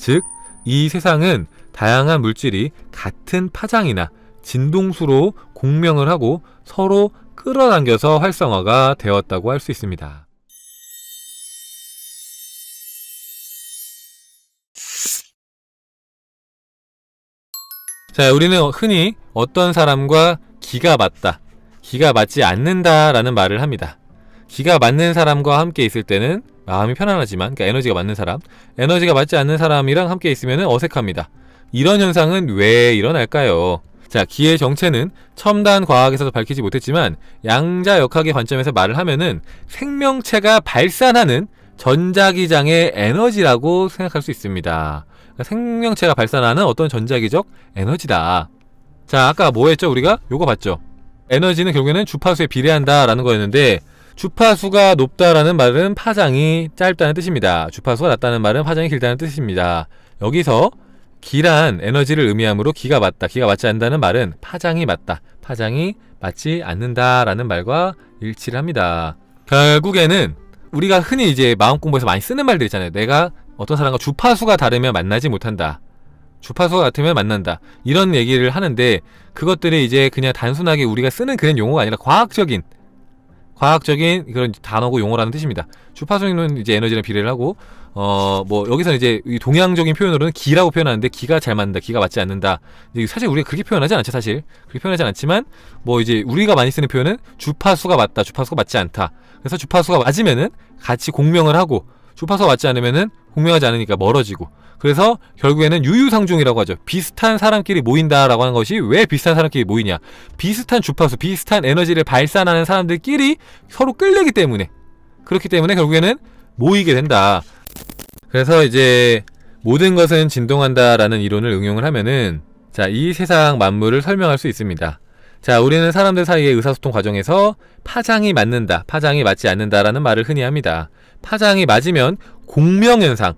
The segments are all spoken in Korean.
즉, 이 세상은 다양한 물질이 같은 파장이나 진동수로 공명을 하고 서로 끌어당겨서 활성화가 되었다고 할 수 있습니다. 자, 우리는 흔히 어떤 사람과 기가 맞다, 기가 맞지 않는다 라는 말을 합니다. 기가 맞는 사람과 함께 있을 때는 마음이 편안하지만, 그러니까 에너지가 맞는 사람, 에너지가 맞지 않는 사람이랑 함께 있으면 어색합니다. 이런 현상은 왜 일어날까요? 자, 기의 정체는 첨단 과학에서도 밝히지 못했지만 양자역학의 관점에서 말을 하면은 생명체가 발산하는 전자기장의 에너지라고 생각할 수 있습니다. 그러니까 생명체가 발산하는 어떤 전자기적 에너지다. 자, 아까 뭐 했죠? 우리가 요거 봤죠? 에너지는 결국에는 주파수에 비례한다라는 거였는데, 주파수가 높다라는 말은 파장이 짧다는 뜻입니다. 주파수가 낮다는 말은 파장이 길다는 뜻입니다. 여기서 기란 에너지를 의미하므로 기가 맞다, 기가 맞지 않는다는 말은 파장이 맞다, 파장이 맞지 않는다라는 말과 일치를 합니다. 결국에는 우리가 흔히 이제 마음 공부에서 많이 쓰는 말들 있잖아요. 내가 어떤 사람과 주파수가 다르면 만나지 못한다, 주파수가 같으면 만난다, 이런 얘기를 하는데, 그것들이 이제 그냥 단순하게 우리가 쓰는 그런 용어가 아니라 과학적인 그런 단어고 용어라는 뜻입니다. 주파수는 이제 에너지랑 비례를 하고, 뭐 여기서는 이제 동양적인 표현으로는 기라고 표현하는데, 기가 잘 맞는다, 기가 맞지 않는다. 사실 우리가 그렇게 표현하지 않죠. 사실 그렇게 표현하지 않지만, 뭐 이제 우리가 많이 쓰는 표현은 주파수가 맞다, 주파수가 맞지 않다. 그래서 주파수가 맞으면은 같이 공명을 하고, 주파수가 맞지 않으면은 공명하지 않으니까 멀어지고, 그래서 결국에는 유유상종이라고 하죠. 비슷한 사람끼리 모인다라고 하는 것이 왜 비슷한 사람끼리 모이냐? 비슷한 주파수, 비슷한 에너지를 발산하는 사람들끼리 서로 끌리기 때문에, 그렇기 때문에 결국에는 모이게 된다. 그래서 이제 모든 것은 진동한다라는 이론을 응용을 하면은, 자, 이 세상 만물을 설명할 수 있습니다. 자, 우리는 사람들 사이의 의사소통 과정에서 파장이 맞는다, 파장이 맞지 않는다라는 말을 흔히 합니다. 파장이 맞으면 공명현상,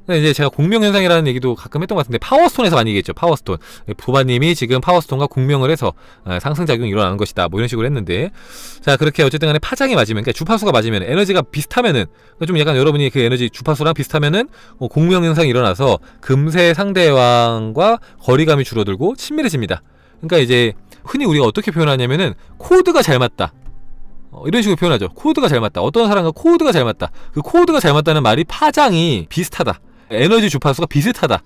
이제 제가 공명현상이라는 얘기도 가끔 했던 것 같은데, 파워스톤에서 많이 얘기했죠. 파워스톤. 부바님이 지금 파워스톤과 공명을 해서 상승작용이 일어나는 것이다, 뭐 이런 식으로 했는데, 자, 그렇게 어쨌든 간에 파장이 맞으면, 그러니까 주파수가 맞으면, 에너지가 비슷하면은, 좀 약간 여러분이 그 에너지 주파수랑 비슷하면은 공명현상이 일어나서 금세 상대방과 거리감이 줄어들고 친밀해집니다. 그러니까 이제 흔히 우리가 어떻게 표현하냐면은 코드가 잘 맞다, 이런 식으로 표현하죠. 코드가 잘 맞다. 어떤 사람과 코드가 잘 맞다. 그 코드가 잘 맞다는 말이 파장이 비슷하다, 에너지 주파수가 비슷하다,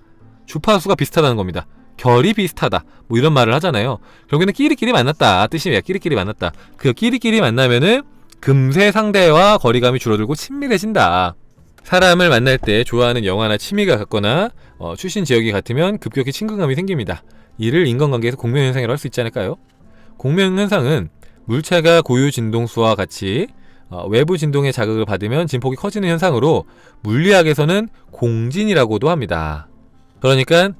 주파수가 비슷하다는 겁니다. 결이 비슷하다, 뭐 이런 말을 하잖아요. 결국에는 끼리끼리 만났다 뜻이에요. 끼리끼리 만났다. 그 끼리끼리 만나면은 금세 상대와 거리감이 줄어들고 친밀해진다. 사람을 만날 때 좋아하는 영화나 취미가 같거나 출신 지역이 같으면 급격히 친근감이 생깁니다. 이를 인간관계에서 공명현상이라고 할 수 있지 않을까요? 공명현상은 물체가 고유 진동수와 같이 외부 진동의 자극을 받으면 진폭이 커지는 현상으로 물리학에서는 공진이라고도 합니다. 그러니까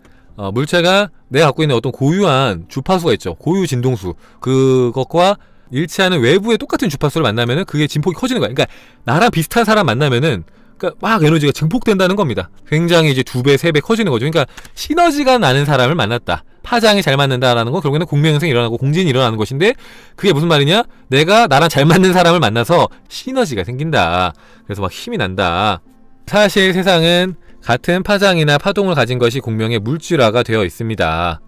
물체가 내가 갖고 있는 어떤 고유한 주파수가 있죠. 고유 진동수, 그것과 일치하는 외부의 똑같은 주파수를 만나면은 그게 진폭이 커지는 거야. 그러니까 나랑 비슷한 사람 만나면은, 그러니까 막 에너지가 증폭된다는 겁니다. 굉장히 이제 2배, 3배 커지는 거죠. 그러니까 시너지가 나는 사람을 만났다, 파장이 잘 맞는다라는 건 결국에는 공명현상이 일어나고 공진이 일어나는 것인데, 그게 무슨 말이냐? 내가 나랑 잘 맞는 사람을 만나서 시너지가 생긴다. 그래서 막 힘이 난다. 사실 세상은 같은 파장이나 파동을 가진 것이 공명의 물질화가 되어 있습니다.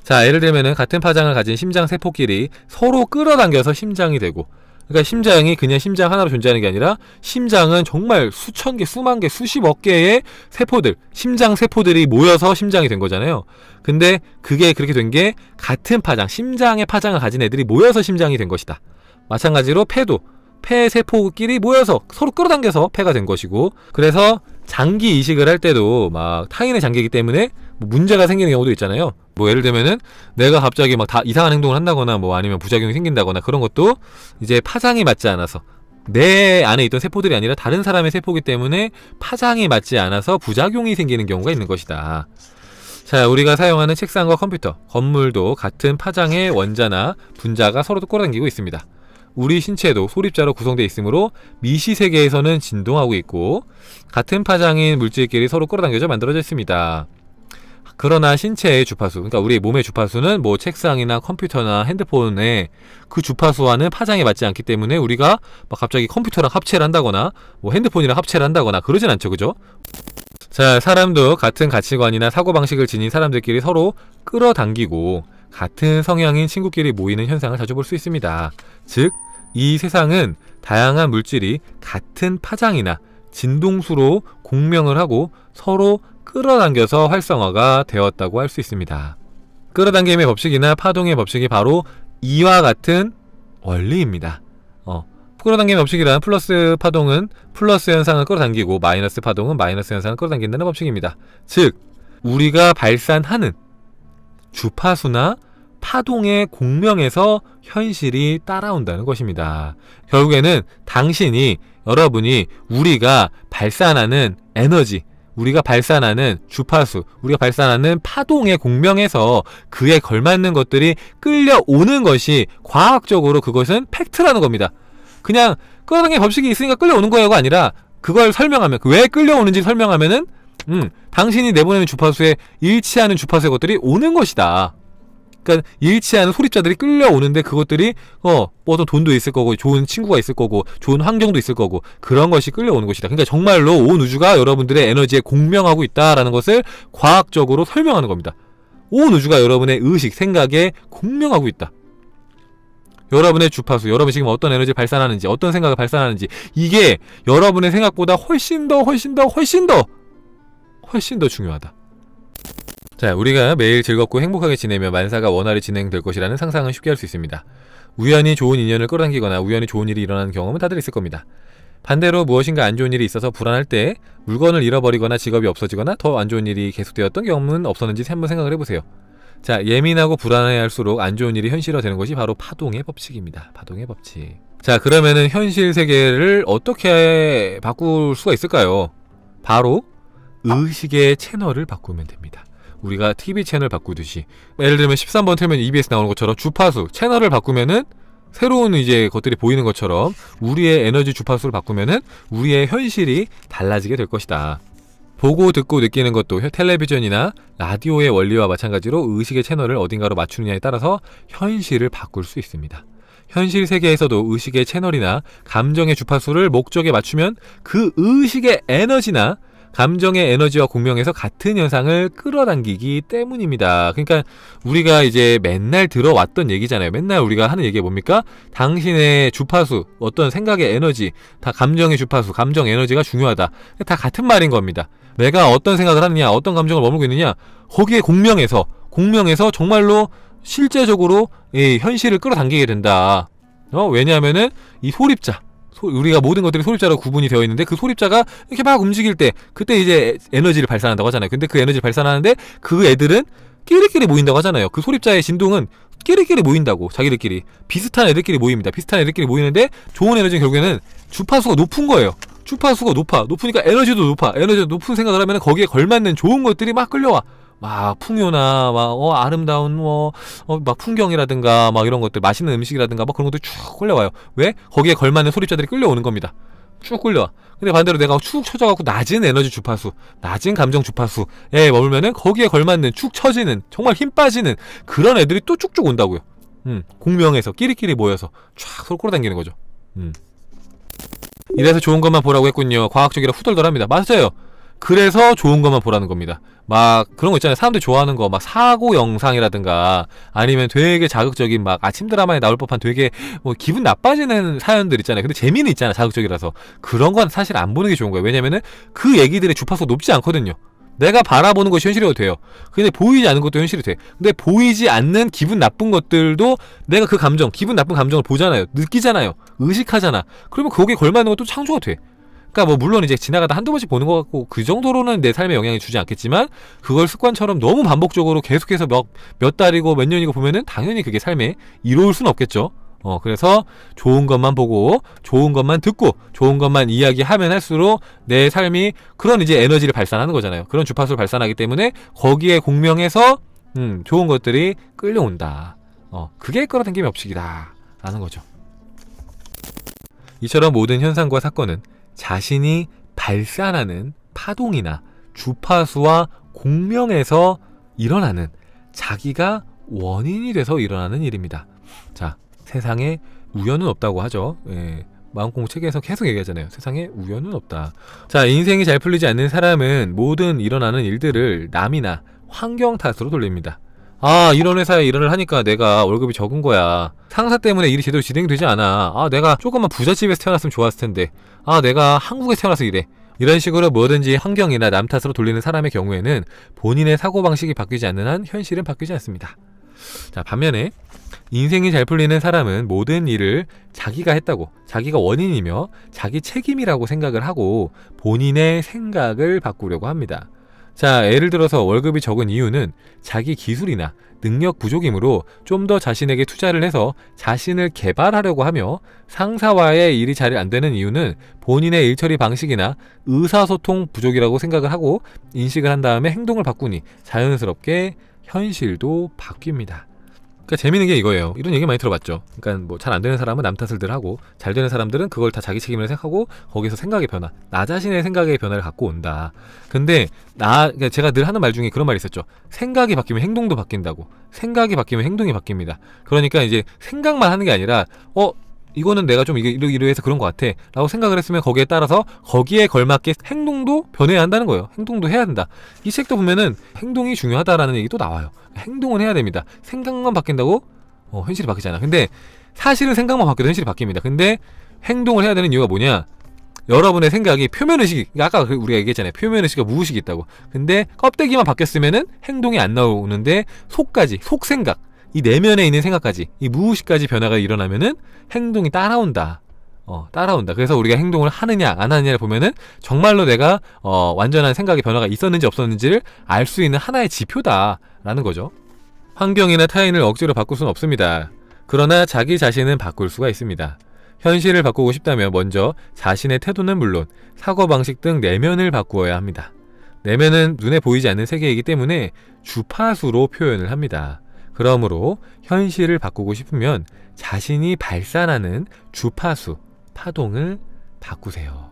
자, 예를 들면은 같은 파장을 가진 심장 세포끼리 서로 끌어당겨서 심장이 되고, 그러니까 심장이 그냥 심장 하나로 존재하는 게 아니라, 심장은 정말 수천 개, 수만 개, 수십억 개의 세포들, 심장 세포들이 모여서 심장이 된 거잖아요. 근데 그게 그렇게 된 게 같은 파장, 심장의 파장을 가진 애들이 모여서 심장이 된 것이다. 마찬가지로 폐도, 폐 세포끼리 모여서 서로 끌어당겨서 폐가 된 것이고, 그래서 장기 이식을 할 때도 막 타인의 장기이기 때문에 뭐 문제가 생기는 경우도 있잖아요. 뭐 예를 들면은 내가 갑자기 막 다 이상한 행동을 한다거나, 뭐 아니면 부작용이 생긴다거나, 그런 것도 이제 파장이 맞지 않아서, 내 안에 있던 세포들이 아니라 다른 사람의 세포이기 때문에 파장이 맞지 않아서 부작용이 생기는 경우가 있는 것이다. 자, 우리가 사용하는 책상과 컴퓨터, 건물도 같은 파장의 원자나 분자가 서로 끌어당기고 있습니다. 우리 신체도 소립자로 구성되어 있으므로 미시세계에서는 진동하고 있고, 같은 파장인 물질끼리 서로 끌어당겨져 만들어져 있습니다. 그러나 신체의 주파수, 그러니까 우리 몸의 주파수는 뭐 책상이나 컴퓨터나 핸드폰의 그 주파수와는 파장이 맞지 않기 때문에 우리가 막 갑자기 컴퓨터랑 합체를 한다거나 뭐 핸드폰이랑 합체를 한다거나 그러진 않죠, 그죠? 자, 사람도 같은 가치관이나 사고방식을 지닌 사람들끼리 서로 끌어당기고 같은 성향인 친구끼리 모이는 현상을 자주 볼 수 있습니다. 즉, 이 세상은 다양한 물질이 같은 파장이나 진동수로 공명을 하고 서로 끌어당겨서 활성화가 되었다고 할 수 있습니다. 끌어당김의 법칙이나 파동의 법칙이 바로 이와 같은 원리입니다. 끌어당김의 법칙이란 플러스 파동은 플러스 현상을 끌어당기고 마이너스 파동은 마이너스 현상을 끌어당긴다는 법칙입니다. 즉, 우리가 발산하는 주파수나 파동의 공명에서 현실이 따라온다는 것입니다. 결국에는 당신이, 여러분이 우리가 발산하는 에너지, 우리가 발산하는 주파수, 우리가 발산하는 파동의 공명에서 그에 걸맞는 것들이 끌려오는 것이 과학적으로 그것은 팩트라는 겁니다. 그냥 끌어당김의 법칙이 있으니까 끌려오는 거야가 아니라 그걸 설명하면, 왜 끌려오는지 설명하면은 당신이 내보내는 주파수에 일치하는 주파수의 것들이 오는 것이다. 그러니까 일치하는 소립자들이 끌려오는데 그것들이 어떤 돈도 있을 거고 좋은 친구가 있을 거고 좋은 환경도 있을 거고 그런 것이 끌려오는 것이다. 그러니까 정말로 온 우주가 여러분들의 에너지에 공명하고 있다라는 것을 과학적으로 설명하는 겁니다. 온 우주가 여러분의 의식, 생각에 공명하고 있다. 여러분의 주파수, 여러분이 지금 어떤 에너지를 발산하는지, 어떤 생각을 발산하는지, 이게 여러분의 생각보다 훨씬 더 중요하다. 자, 우리가 매일 즐겁고 행복하게 지내며 만사가 원활히 진행될 것이라는 상상은 쉽게 할 수 있습니다. 우연히 좋은 인연을 끌어당기거나 우연히 좋은 일이 일어나는 경험은 다들 있을 겁니다. 반대로 무엇인가 안 좋은 일이 있어서 불안할 때 물건을 잃어버리거나 직업이 없어지거나 더 안 좋은 일이 계속되었던 경험은 없었는지 한번 생각을 해보세요. 자, 예민하고 불안해할수록 안 좋은 일이 현실화되는 것이 바로 파동의 법칙입니다. 파동의 법칙. 자, 그러면은 현실 세계를 어떻게 바꿀 수가 있을까요? 바로 의식의 채널을 바꾸면 됩니다. 우리가 TV 채널 바꾸듯이, 예를 들면 13번 틀면 EBS 나오는 것처럼 주파수 채널을 바꾸면은 새로운 이제 것들이 보이는 것처럼 우리의 에너지 주파수를 바꾸면은 우리의 현실이 달라지게 될 것이다. 보고 듣고 느끼는 것도 텔레비전이나 라디오의 원리와 마찬가지로 의식의 채널을 어딘가로 맞추느냐에 따라서 현실을 바꿀 수 있습니다. 현실 세계에서도 의식의 채널이나 감정의 주파수를 목적에 맞추면 그 의식의 에너지나 감정의 에너지와 공명해서 같은 현상을 끌어당기기 때문입니다. 그러니까 우리가 이제 맨날 들어왔던 얘기잖아요. 맨날 우리가 하는 얘기가 뭡니까? 당신의 주파수, 어떤 생각의 에너지, 다 감정의 주파수, 감정 에너지가 중요하다. 다 같은 말인 겁니다. 내가 어떤 생각을 하느냐, 어떤 감정을 머물고 있느냐, 거기에 공명해서 정말로 실제적으로 이 현실을 끌어당기게 된다. 왜냐하면은 이 소립자, 우리가 모든 것들이 소립자로 구분이 되어 있는데 그 소립자가 이렇게 막 움직일 때 그때 이제 에너지를 발산한다고 하잖아요. 근데 그 에너지를 발산하는데 그 애들은 끼리끼리 모인다고 하잖아요. 그 소립자의 진동은 끼리끼리 모인다고. 자기들끼리 비슷한 애들끼리 모입니다. 비슷한 애들끼리 모이는데 좋은 에너지는 결국에는 주파수가 높은 거예요. 주파수가 높으니까 에너지도 높은 생각을 하면 거기에 걸맞는 좋은 것들이 막 끌려와. 막 풍요나 막 아름다운 막 풍경이라든가 막 이런 것들, 맛있는 음식이라든가 막 그런 것들이 쭉 끌려와요. 왜? 거기에 걸맞는 소립자들이 끌려오는 겁니다. 쭉 끌려와. 근데 반대로 내가 축 처져갖고 낮은 에너지 주파수, 낮은 감정 주파수에 머물면은 거기에 걸맞는 축 처지는, 정말 힘 빠지는 그런 애들이 또 쭉쭉 온다고요. 공명해서 끼리끼리 모여서 쫙 서로 끌어당기는 거죠. 이래서 좋은 것만 보라고 했군요. 과학적이라 후덜덜합니다. 맞아요. 그래서 좋은 것만 보라는 겁니다. 막 그런 거 있잖아요. 사람들이 좋아하는 거, 막 사고 영상이라든가 아니면 되게 자극적인 막 아침 드라마에 나올 법한 되게 뭐 기분 나빠지는 사연들 있잖아요. 근데 재미는 있잖아, 자극적이라서. 그런 건 사실 안 보는 게 좋은 거예요. 왜냐면은 그 얘기들의 주파수가 높지 않거든요. 내가 바라보는 것이 현실이 돼요. 근데 보이지 않는 것도 현실이 돼. 근데 보이지 않는 기분 나쁜 것들도 내가 그 감정, 기분 나쁜 감정을 보잖아요. 느끼잖아요. 의식하잖아. 그러면 거기에 걸맞는 것도 창조가 돼. 그러니까 뭐 물론 이제 지나가다 한두 번씩 보는 것 같고 그 정도로는 내 삶에 영향을 주지 않겠지만, 그걸 습관처럼 너무 반복적으로 계속해서 몇 달이고 몇 년이고 보면은 당연히 그게 삶에 이로울 수는 없겠죠. 그래서 좋은 것만 보고 좋은 것만 듣고 좋은 것만 이야기하면 할수록 내 삶이 그런 이제 에너지를 발산하는 거잖아요. 그런 주파수를 발산하기 때문에 거기에 공명해서 좋은 것들이 끌려온다. 그게 끌어당김의 법칙이다 라는 거죠. 이처럼 모든 현상과 사건은 자신이 발산하는 파동이나 주파수와 공명에서 일어나는, 자기가 원인이 돼서 일어나는 일입니다. 자, 세상에 우연은 없다고 하죠. 마음공부 책에서 계속 얘기하잖아요. 세상에 우연은 없다. 자, 인생이 잘 풀리지 않는 사람은 모든 일어나는 일들을 남이나 환경 탓으로 돌립니다. 아, 이런 회사에 일을 하니까 내가 월급이 적은 거야. 상사 때문에 일이 제대로 진행되지 않아. 아, 내가 조금만 부잣집에서 태어났으면 좋았을 텐데. 아, 내가 한국에서 태어나서 이래. 이런 식으로 뭐든지 환경이나 남 탓으로 돌리는 사람의 경우에는 본인의 사고방식이 바뀌지 않는 한 현실은 바뀌지 않습니다. 자, 반면에 인생이 잘 풀리는 사람은 모든 일을 자기가 했다고, 자기가 원인이며 자기 책임이라고 생각을 하고 본인의 생각을 바꾸려고 합니다. 자, 예를 들어서 월급이 적은 이유는 자기 기술이나 능력 부족이므로 좀 더 자신에게 투자를 해서 자신을 개발하려고 하며, 상사와의 일이 잘 안 되는 이유는 본인의 일처리 방식이나 의사소통 부족이라고 생각을 하고 인식을 한 다음에 행동을 바꾸니 자연스럽게 현실도 바뀝니다. 그러니까 재밌는 게 이거예요. 이런 얘기 많이 들어봤죠. 그러니까 뭐 잘 안 되는 사람은 남 탓을 늘 하고, 잘 되는 사람들은 그걸 다 자기 책임이라 생각하고 거기서 생각의 변화, 나 자신의 생각의 변화를 갖고 온다. 근데 그러니까 제가 늘 하는 말 중에 그런 말이 있었죠. 생각이 바뀌면 행동도 바뀐다고. 생각이 바뀌면 행동이 바뀝니다. 그러니까 이제 생각만 하는 게 아니라 이거는 내가 좀 이러해서 그런 것 같아 라고 생각을 했으면 거기에 따라서 거기에 걸맞게 행동도 변해야 한다는 거예요. 행동도 해야 된다. 이 책도 보면은 행동이 중요하다라는 얘기도 나와요. 행동은 해야 됩니다. 생각만 바뀐다고 현실이 바뀌잖아. 근데 사실은 생각만 바뀌어도 현실이 바뀝니다. 근데 행동을 해야 되는 이유가 뭐냐, 여러분의 생각이 표면의식이, 아까 우리가 얘기했잖아요. 표면의식과 무의식이 있다고. 근데 껍데기만 바뀌었으면은 행동이 안 나오는데 속생각, 이 내면에 있는 생각까지, 이 무의식까지 변화가 일어나면은 행동이 따라온다. 따라온다. 그래서 우리가 행동을 하느냐 안 하느냐를 보면은 정말로 내가 완전한 생각의 변화가 있었는지 없었는지를 알 수 있는 하나의 지표다라는 거죠. 환경이나 타인을 억지로 바꿀 수는 없습니다. 그러나 자기 자신은 바꿀 수가 있습니다. 현실을 바꾸고 싶다면 먼저 자신의 태도는 물론 사고방식 등 내면을 바꾸어야 합니다. 내면은 눈에 보이지 않는 세계이기 때문에 주파수로 표현을 합니다. 그러므로 현실을 바꾸고 싶으면 자신이 발산하는 주파수, 파동을 바꾸세요.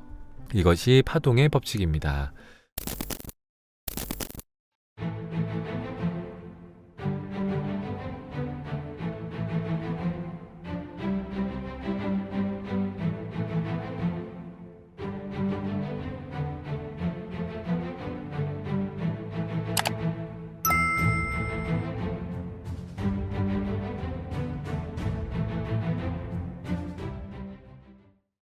이것이 파동의 법칙입니다.